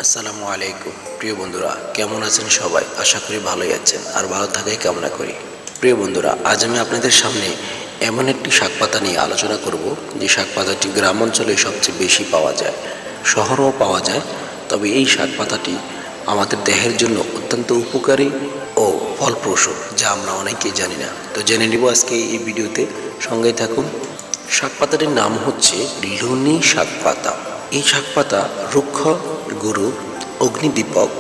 আসসালামু আলাইকুম প্রিয় বন্ধুরা, কেমন আছেন সবাই? আশা করি ভালোই আছেন আর ভালো থাকাই কামনা করি। প্রিয় বন্ধুরা, আজ আমি আপনাদের সামনে এমন একটি শাক পাতা নিয়ে আলোচনা করব যে শাক পাতাটি গ্রাম অঞ্চলে সবচেয়ে বেশি পাওয়া যায়, শহরেও পাওয়া যায়। তবে এই শাক পাতাটি আমাদের দেহের জন্য অত্যন্ত উপকারী ও ফলপ্রসূ, যা আমরা অনেকেই জানি না। তো জেনে নিব আজকে এই ভিডিওতে, সঙ্গে থাকুন। শাক পাতাটির নাম হচ্ছে লুনি শাক পাতা। এই শাক পাতা রুক্ষ গুরু, অগ্নিদীপক,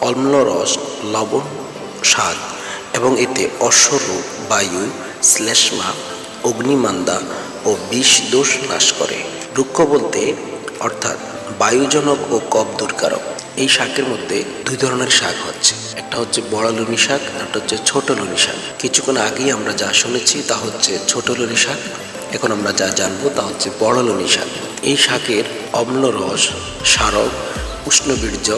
অম্লরস, লবণ স্বাদ এবং এতে অশ্বরোগ, বায়ু, শ্লেষ্মা, অগ্নিমান্দা ও বিষ দোষ নাশ করে। রুক্ষ বলতে অর্থাৎ বায়ুজনক ও কফ দূরকারক। এই শাকের মধ্যে দুই ধরনের শাক হচ্ছে, একটা হচ্ছে বড় লুনি শাক, একটা হচ্ছে ছোট লুনি শাক। কিছুক্ষণ আগেই আমরা যা শুনেছি তা হচ্ছে ছোট লুনি শাক, এখন আমরা যা জানবো তা হচ্ছে বড় লুনি শাক। এই শাকের অম্লরস সারক, উষ্ণবীর্য,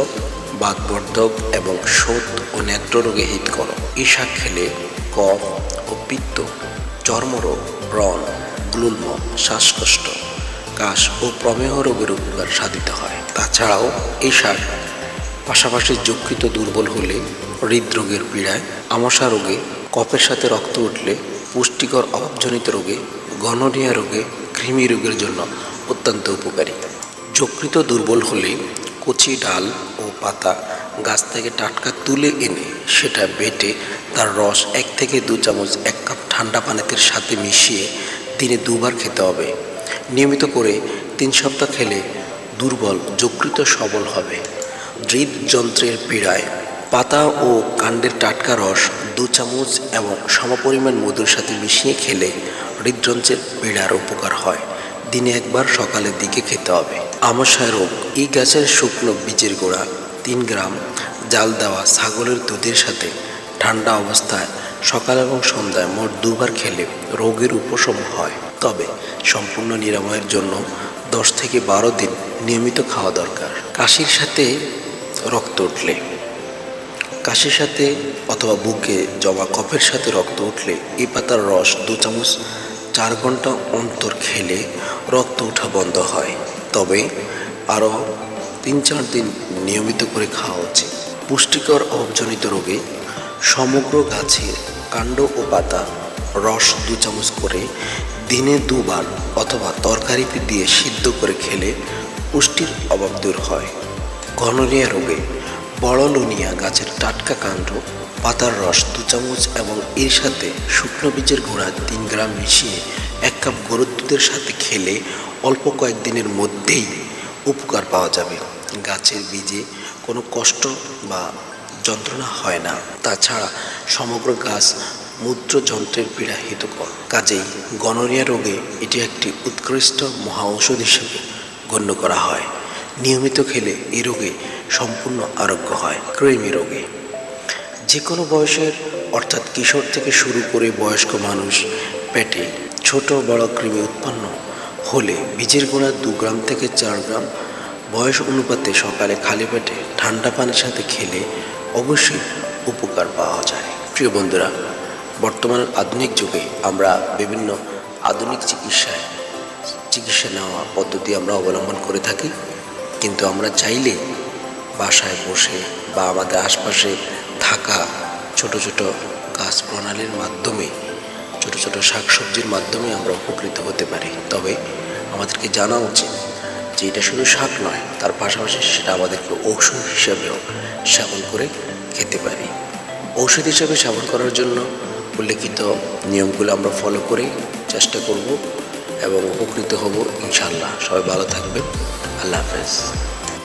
বাতবর্ধক এবং শোথ ও নেত্র রোগে হিতকর। এই শাক খেলে কফ ও পিত্ত, চর্মরোগ, ব্রণ, গুল্ম, শ্বাসকষ্ট, কাশ ও প্রমেহ রোগের উপকার সাধিত হয়। তাছাড়াও এই শাক পাশাপাশি যকৃত দুর্বল হলে, হৃদরোগের পীড়ায়, আমাশা রোগে, কফের সাথে রক্ত উঠলে, পুষ্টিকর অভাবজনিত রোগে, গনোরিয়া রোগে, কৃমি রোগের জন্য অত্যন্ত উপকারী। যকৃত দুর্বল হলে কচি ডাল ও পাতা গাছ থেকে টাটকা তুলে এনে সেটা বেটে তার রস 1 থেকে 2 চামচ 1 কাপ ঠান্ডা পানিতে সাথে মিশিয়ে দিনে 2 বার খেতে হবে। নিয়মিত করে 3 সপ্তাহ খেলে দুর্বল যকৃত সবল হবে। হৃদযন্ত্রের পীড়ায় পাতা ও কাণ্ডের টাটকা রস 2 চামচ এবং সমপরিমাণ মধুর সাথে মিশিয়ে খেলে হৃদযন্ত্রের পীড়ার উপকার হয়। দিনে 1 বার সকালের দিকে খেতে হবে। আমাশয় রোগ, এই গাছের শুকনো বীজের গোড়া 3 গ্রাম জাল দেওয়া ছাগলের দুধের সাথে ঠান্ডা অবস্থায় সকাল এবং সন্ধ্যায় মোট 2 বার খেলে রোগের উপশম হয়। তবে সম্পূর্ণ নিরাময়ের জন্য 10 থেকে 12 দিন নিয়মিত খাওয়া দরকার। কাশির সাথে রক্ত উঠলে, কাশির সাথে অথবা বুকে জমা কফের সাথে রক্ত উঠলে এই পাতার রস 2 চামচ 4 ঘন্টা অন্তর খেলে রক্ত ওঠা বন্ধ হয়। তবে আরও 3-4 দিন নিয়মিত করে খাওয়া উচিত। পুষ্টিকর অভাবজনিত রোগে সমগ্র গাছের কাণ্ড ও পাতা রস 2 চামচ করে দিনে 2 বার অথবা তরকারিতে দিয়ে সিদ্ধ করে খেলে পুষ্টির অভাব দূর হয়। গনোরিয়া রোগে বড় লুনিয়া গাছের টাটকা কাণ্ড, পাতার রস 2 চামচ এবং এর সাথে শুকনো বীজের গুঁড়া 3 গ্রাম মিশিয়ে 1 কাপ গরুর দুধের সাথে খেলে অল্প কয়েকদিনের মধ্যেই উপকার পাওয়া যাবে। গাছের বীজে কোনো কষ্ট বা যন্ত্রণা হয় না। তাছাড়া সমগ্র গাছ মূত্রযন্ত্রের পীড়া হিতকর। কাজেই গনোরিয়া রোগে এটি একটি উৎকৃষ্ট মহা ঔষধ হিসেবে গণ্য করা হয়। নিয়মিত খেলে এই রোগে সম্পূর্ণ আরোগ্য হয়। কৃমি রোগে যে কোনো বয়সের অর্থাৎ কিশোর থেকে শুরু করে বয়স্ক মানুষ পেটে ছোট বড় কৃমি উৎপন্ন হলে বীজের গোড়া 2 গ্রাম থেকে 4 গ্রাম বয়স অনুপাতে সকালে খালি পেটে ঠান্ডা পানির সাথে খেলে অবশ্যই উপকার পাওয়া যায়। প্রিয় বন্ধুরা, বর্তমান আধুনিক যুগে আমরা বিভিন্ন আধুনিক চিকিৎসা নেওয়া পদ্ধতি আমরা অবলম্বন করে থাকি, কিন্তু আমরা চাইলে বাসায় বসে বা আমাদের আশপাশে থাকা ছোট ছোট গাছ প্রণালীর মাধ্যমে, ছোট ছোট শাকসবজির মাধ্যমে আমরা উপকৃত হতে পারি। তবে আমাদেরকে জানা উচিত যে এটা শুধু শাক নয়, তার পাশাপাশি সেটা আমাদেরকে ঔষধ হিসাবেও সেবন করে খেতে পারি। ঔষধ হিসাবে সেবন করার জন্য উল্লেখিত নিয়মগুলো আমরা ফলো করে চেষ্টা করব এবং উপকৃত হব ইনশাআল্লাহ। সবাই ভালো থাকবেন। আল্লাহ হাফেজ।